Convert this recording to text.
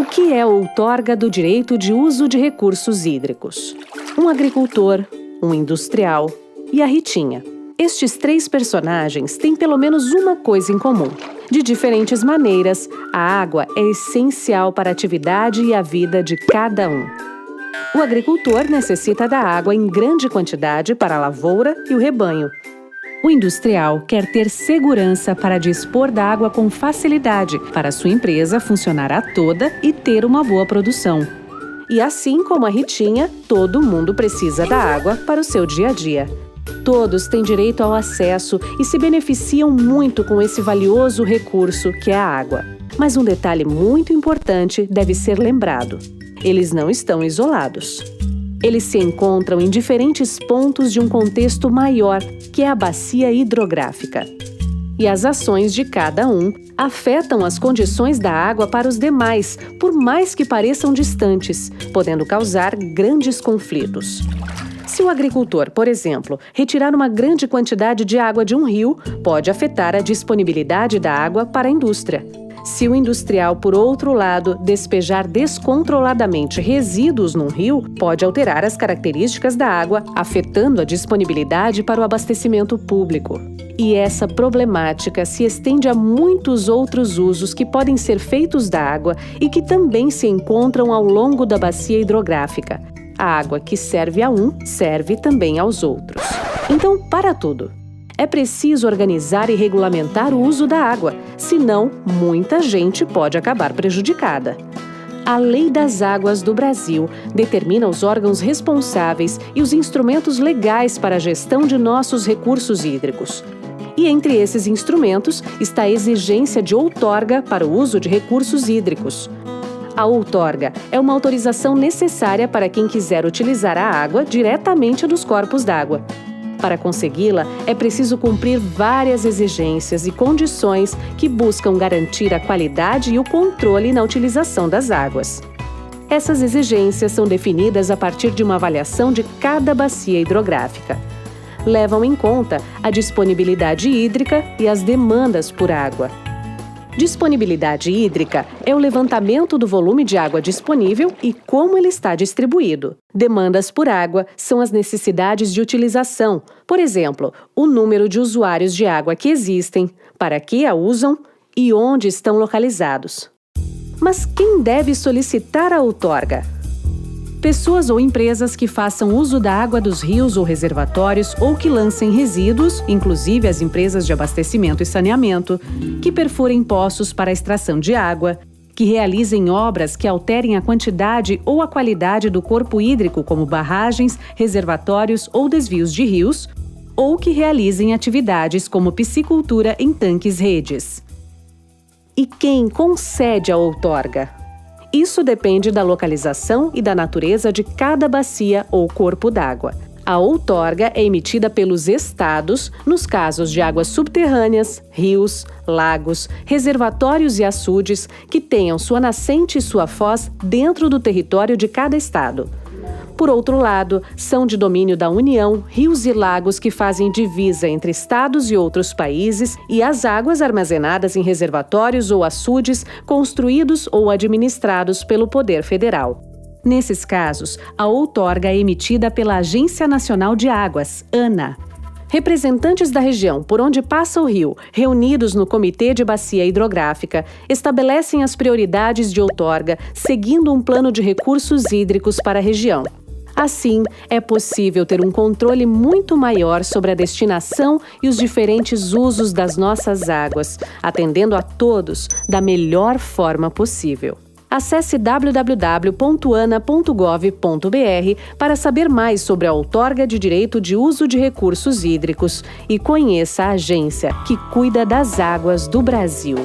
O que é outorga do direito de uso de recursos hídricos? Um agricultor, um industrial e a Ritinha. Estes três personagens têm pelo menos uma coisa em comum. De diferentes maneiras, a água é essencial para a atividade e a vida de cada um. O agricultor necessita da água em grande quantidade para a lavoura e o rebanho. O industrial quer ter segurança para dispor da água com facilidade para sua empresa funcionar a toda e ter uma boa produção. E assim como a Ritinha, todo mundo precisa da água para o seu dia a dia. Todos têm direito ao acesso e se beneficiam muito com esse valioso recurso que é a água. Mas um detalhe muito importante deve ser lembrado: eles não estão isolados. Eles se encontram em diferentes pontos de um contexto maior, que é a bacia hidrográfica. E as ações de cada um afetam as condições da água para os demais, por mais que pareçam distantes, podendo causar grandes conflitos. Se o agricultor, por exemplo, retirar uma grande quantidade de água de um rio, pode afetar a disponibilidade da água para a indústria. Se o industrial, por outro lado, despejar descontroladamente resíduos num rio, pode alterar as características da água, afetando a disponibilidade para o abastecimento público. E essa problemática se estende a muitos outros usos que podem ser feitos da água e que também se encontram ao longo da bacia hidrográfica. A água que serve a um, serve também aos outros. Então, para tudo. É preciso organizar e regulamentar o uso da água, senão muita gente pode acabar prejudicada. A Lei das Águas do Brasil determina os órgãos responsáveis e os instrumentos legais para a gestão de nossos recursos hídricos. E entre esses instrumentos está a exigência de outorga para o uso de recursos hídricos. A outorga é uma autorização necessária para quem quiser utilizar a água diretamente dos corpos d'água. Para consegui-la, é preciso cumprir várias exigências e condições que buscam garantir a qualidade e o controle na utilização das águas. Essas exigências são definidas a partir de uma avaliação de cada bacia hidrográfica. Levam em conta a disponibilidade hídrica e as demandas por água. Disponibilidade hídrica é o levantamento do volume de água disponível e como ele está distribuído. Demandas por água são as necessidades de utilização, por exemplo, o número de usuários de água que existem, para que a usam e onde estão localizados. Mas quem deve solicitar a outorga? Pessoas ou empresas que façam uso da água dos rios ou reservatórios ou que lancem resíduos, inclusive as empresas de abastecimento e saneamento, que perfurem poços para a extração de água, que realizem obras que alterem a quantidade ou a qualidade do corpo hídrico, como barragens, reservatórios ou desvios de rios, ou que realizem atividades como piscicultura em tanques-redes. E quem concede a outorga? Isso depende da localização e da natureza de cada bacia ou corpo d'água. A outorga é emitida pelos estados nos casos de águas subterrâneas, rios, lagos, reservatórios e açudes que tenham sua nascente e sua foz dentro do território de cada estado. Por outro lado, são de domínio da União rios e lagos que fazem divisa entre estados e outros países e as águas armazenadas em reservatórios ou açudes construídos ou administrados pelo Poder Federal. Nesses casos, a outorga é emitida pela Agência Nacional de Águas, ANA. Representantes da região por onde passa o rio, reunidos no Comitê de Bacia Hidrográfica, estabelecem as prioridades de outorga seguindo um plano de recursos hídricos para a região. Assim, é possível ter um controle muito maior sobre a destinação e os diferentes usos das nossas águas, atendendo a todos da melhor forma possível. Acesse www.ana.gov.br para saber mais sobre a outorga de direito de uso de recursos hídricos e conheça a agência que cuida das águas do Brasil.